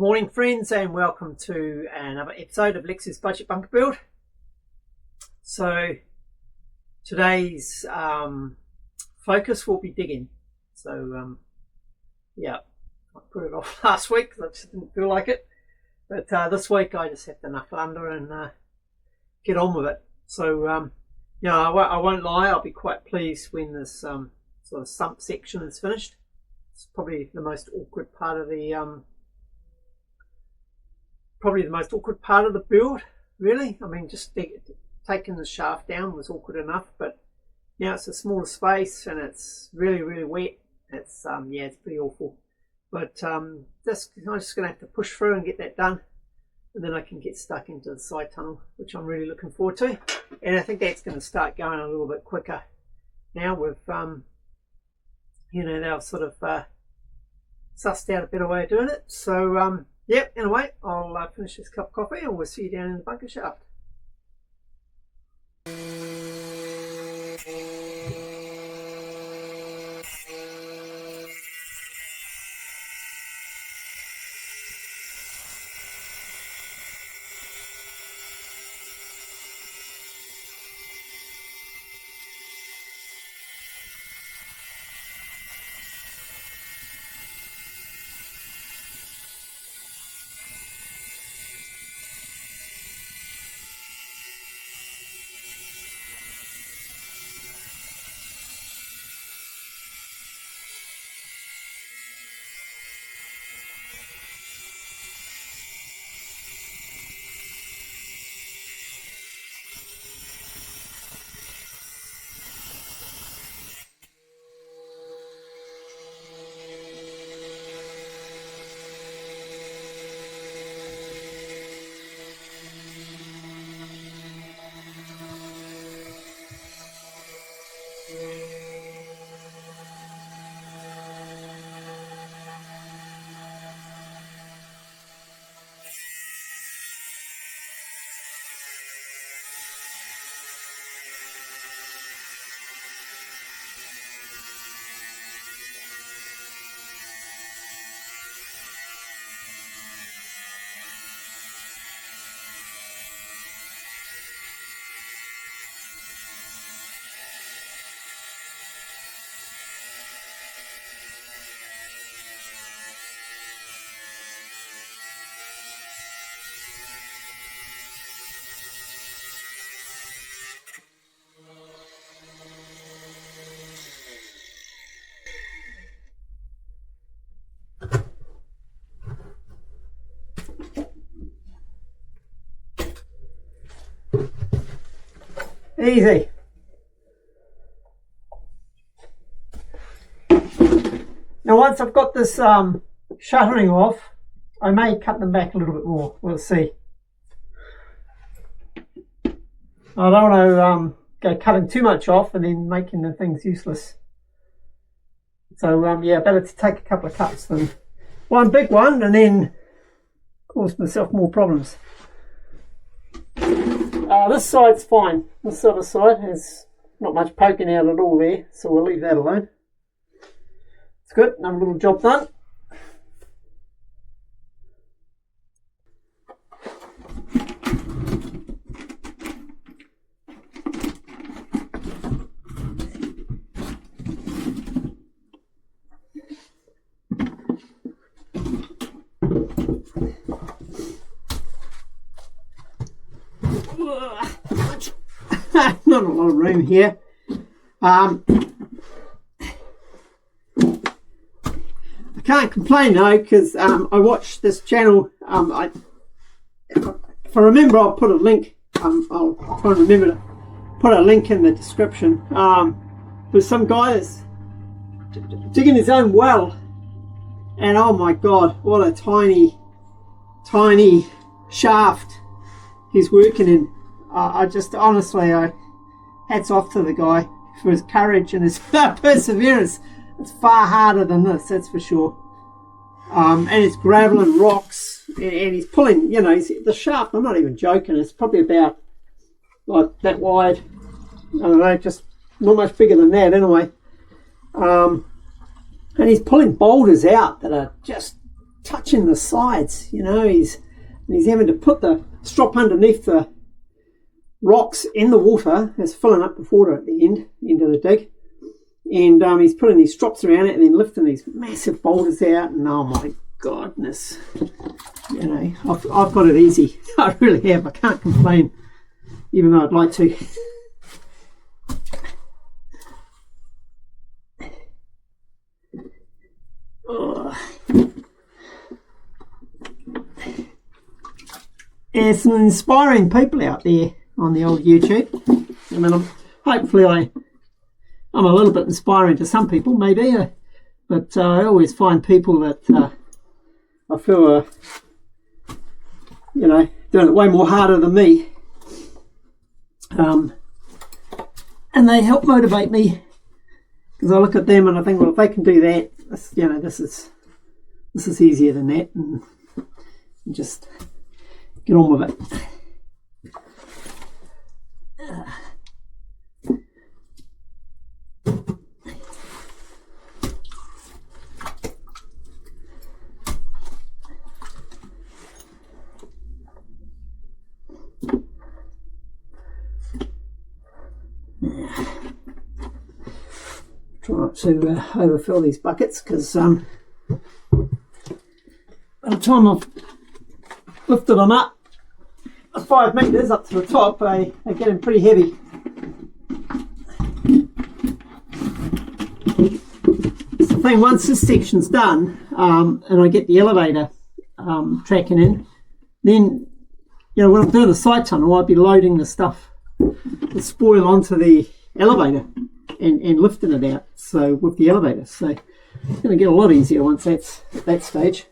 Morning friends, and welcome to another episode of Lex's Budget Bunker Build. So today's focus will be digging. So yeah, I put it off last week because I just didn't feel like it, but this week I just have to knuckle under and get on with it. So yeah, I won't lie, I'll be quite pleased when this sort of sump section is finished. It's probably the most awkward part of the build, really. I mean, just taking the shaft down was awkward enough, but now it's a smaller space and it's really wet. It's yeah, it's pretty awful. But I'm just gonna have to push through and get that done, and then I can get stuck into the side tunnel, which I'm really looking forward to. And I think that's going to start going a little bit quicker now with you know, they've sort of sussed out a better way of doing it. So yep, anyway, I'll finish this cup of coffee and we'll see you down in the bunker shaft. Easy. Now once I've got this shuttering off, I may cut them back a little bit more. We'll see. I don't want to go cutting too much off and then making the things useless. So yeah, better to take a couple of cuts than one big one and then cause myself more problems. This side's fine. This other side has not much poking out at all there, so we'll leave that alone. It's good, another little job done. Not a lot of room here. I can't complain though, because I watched this channel. If I remember, I'll put a link. I'll try and remember to put a link in the description. There's some guy that's digging his own well, and oh my god, what a tiny shaft he's working in. I just honestly, hats off to the guy for his courage and his perseverance. It's far harder than this, that's for sure. And it's gravel and rocks, and he's pulling, you know, the shaft, I'm not even joking, it's probably about like that wide. I don't know, just not much bigger than that anyway. And he's pulling boulders out that are just touching the sides, you know. He's having to put the strop underneath the rocks in the water. It's filling up with water at the end of the dig, and he's putting these strops around it and then lifting these massive boulders out, and oh my goodness, you know, I've got it easy. I really have. I can't complain, even though I'd like to. There's some inspiring people out there on the old YouTube. I mean, hopefully I'm a little bit inspiring to some people, maybe, but I always find people that I feel are, you know, doing it way more harder than me, and they help motivate me, because I look at them and I think, well, if they can do that, you know, this is easier than that, and just get on with it. Try not to overfill these buckets, because by the time I've lifted them up 5 metres up to the top, they're getting pretty heavy. It's the thing, once this section's done, and I get the elevator tracking in, then, you know, when I'm doing the side tunnel, I'd be loading the stuff, the spoil onto the elevator and lifting it out, so with the elevator. So it's going to get a lot easier once that's at that stage.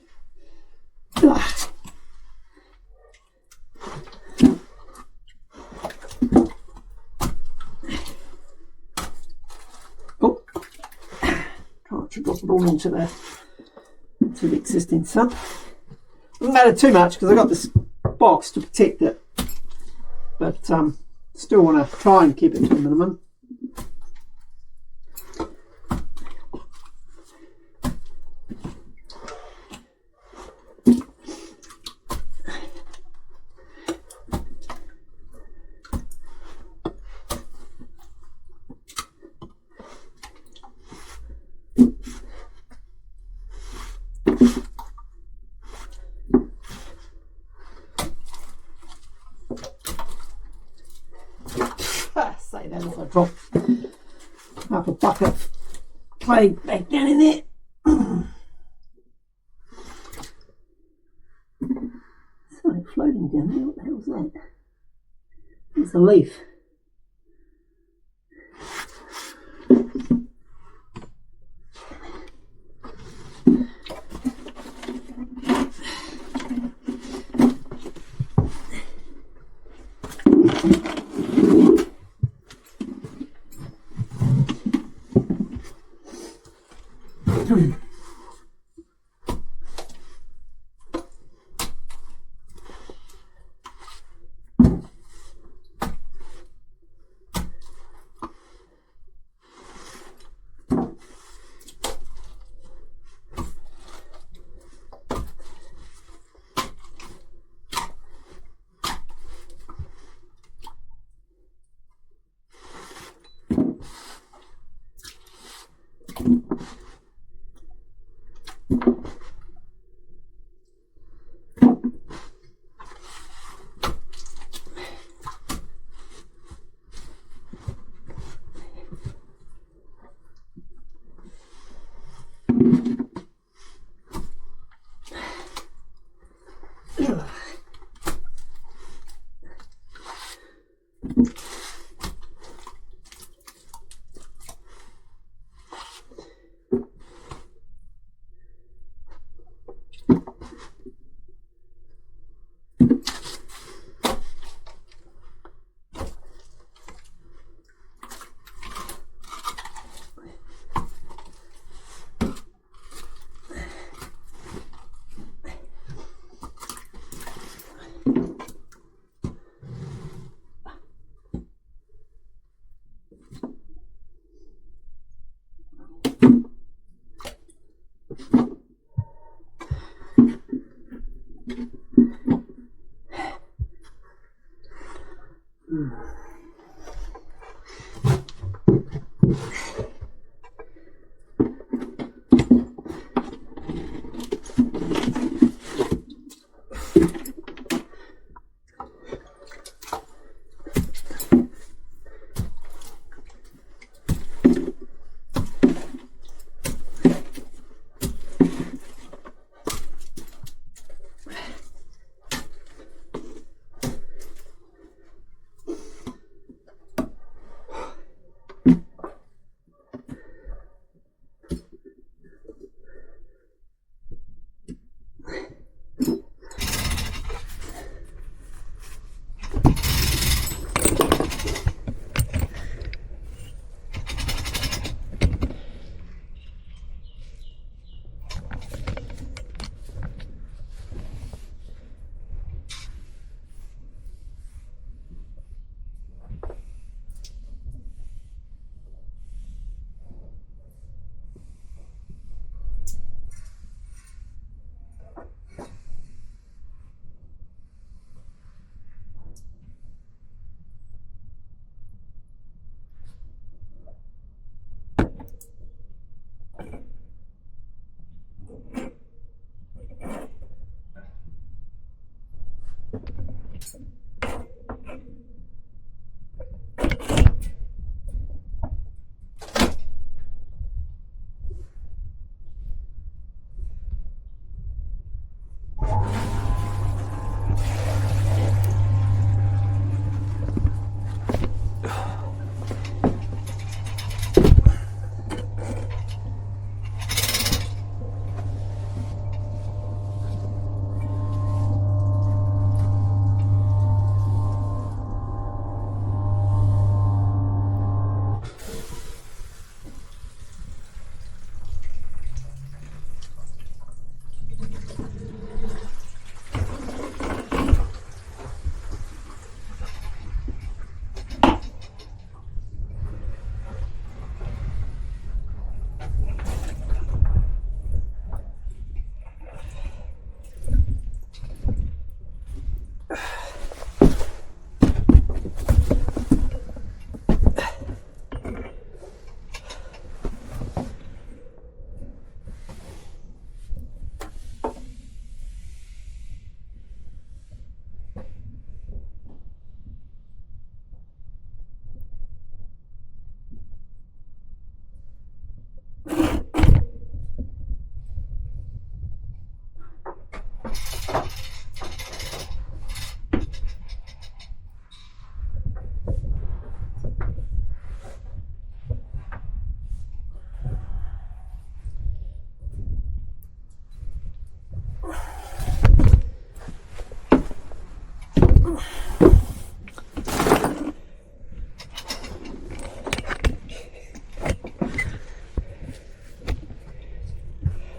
Oh, try not to drop it all into the existing sump. Doesn't matter too much because I've got this box to protect it, but still want to try and keep it to a minimum. Say that as I drop half a bucket of clay back down in there. Something floating down there. What the hell's that? It's a leaf.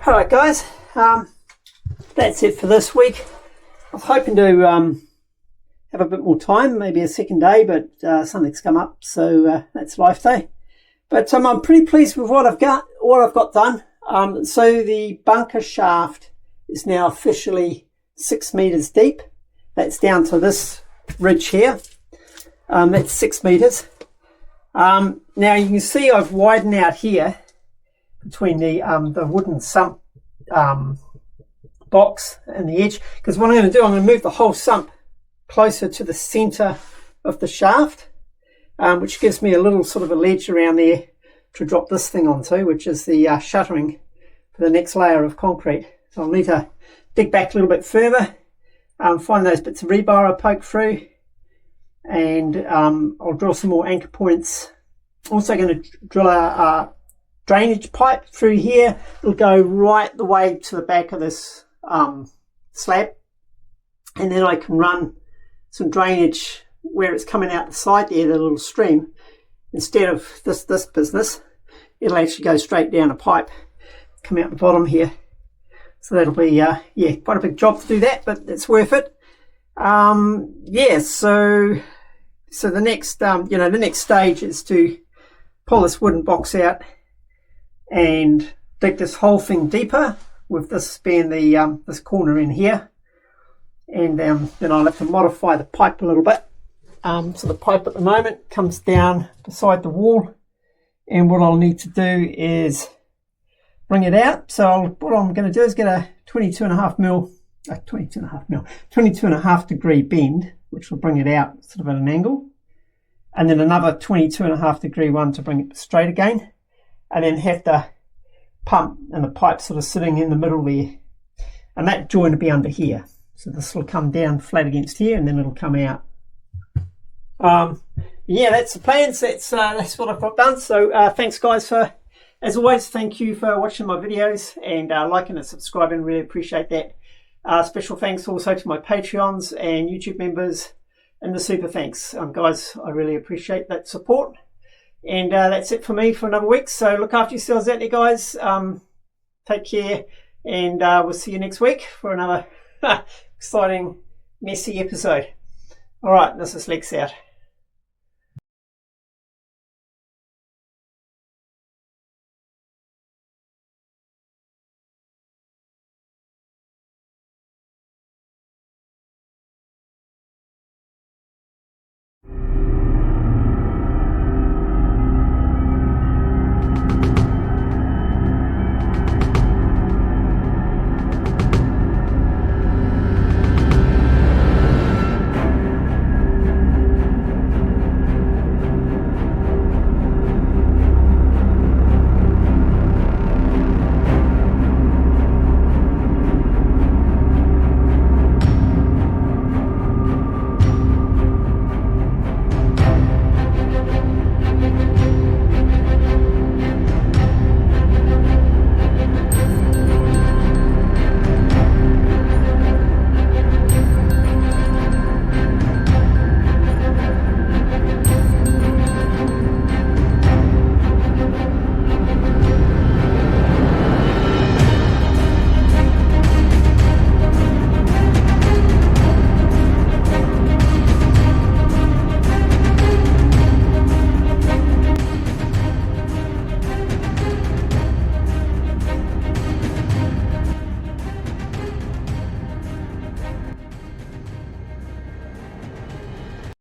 Alright guys, that's it for this week. I was hoping to have a bit more time, maybe a second day, but something's come up, so that's life day. But I'm pretty pleased with what I've got done. So the bunker shaft is now officially 6 meters deep. That's down to this ridge here. That's 6 meters. Now you can see I've widened out here between the wooden sump box and the edge, because what I'm going to do, I'm going to move the whole sump closer to the center of the shaft, which gives me a little sort of a ledge around there to drop this thing onto, which is the shuttering for the next layer of concrete. So I'll need to dig back a little bit further, find those bits of rebar I poke through, and I'll drill some more anchor points. Also going to drill a drainage pipe through here. It'll go right the way to the back of this slab, and then I can run some drainage where it's coming out the side there, the little stream. Instead of this business, it'll actually go straight down a pipe, come out the bottom here. So that'll be yeah, quite a big job to do that, but it's worth it. Yeah, so the next the next stage is to pull this wooden box out and dig this whole thing deeper, with this being the this corner in here, and then I'll have to modify the pipe a little bit. So the pipe at the moment comes down beside the wall, and what I'll need to do is bring it out. So what I'm going to do is get a 22.5 degree bend, which will bring it out sort of at an angle, and then another 22.5 degree one to bring it straight again, and then have the pump and the pipe sort of sitting in the middle there, and that joint will be under here. So this will come down flat against here, and then it'll come out. Yeah, that's the plans. That's what I've got done. So thanks guys for, as always, thank you for watching my videos and liking and subscribing. Really appreciate that. Special thanks also to my Patreons and YouTube members and the super thanks. Guys, I really appreciate that support. And that's it for me for another week. So look after yourselves out there, guys. Take care, and we'll see you next week for another exciting, messy episode. All right, this is Lex out.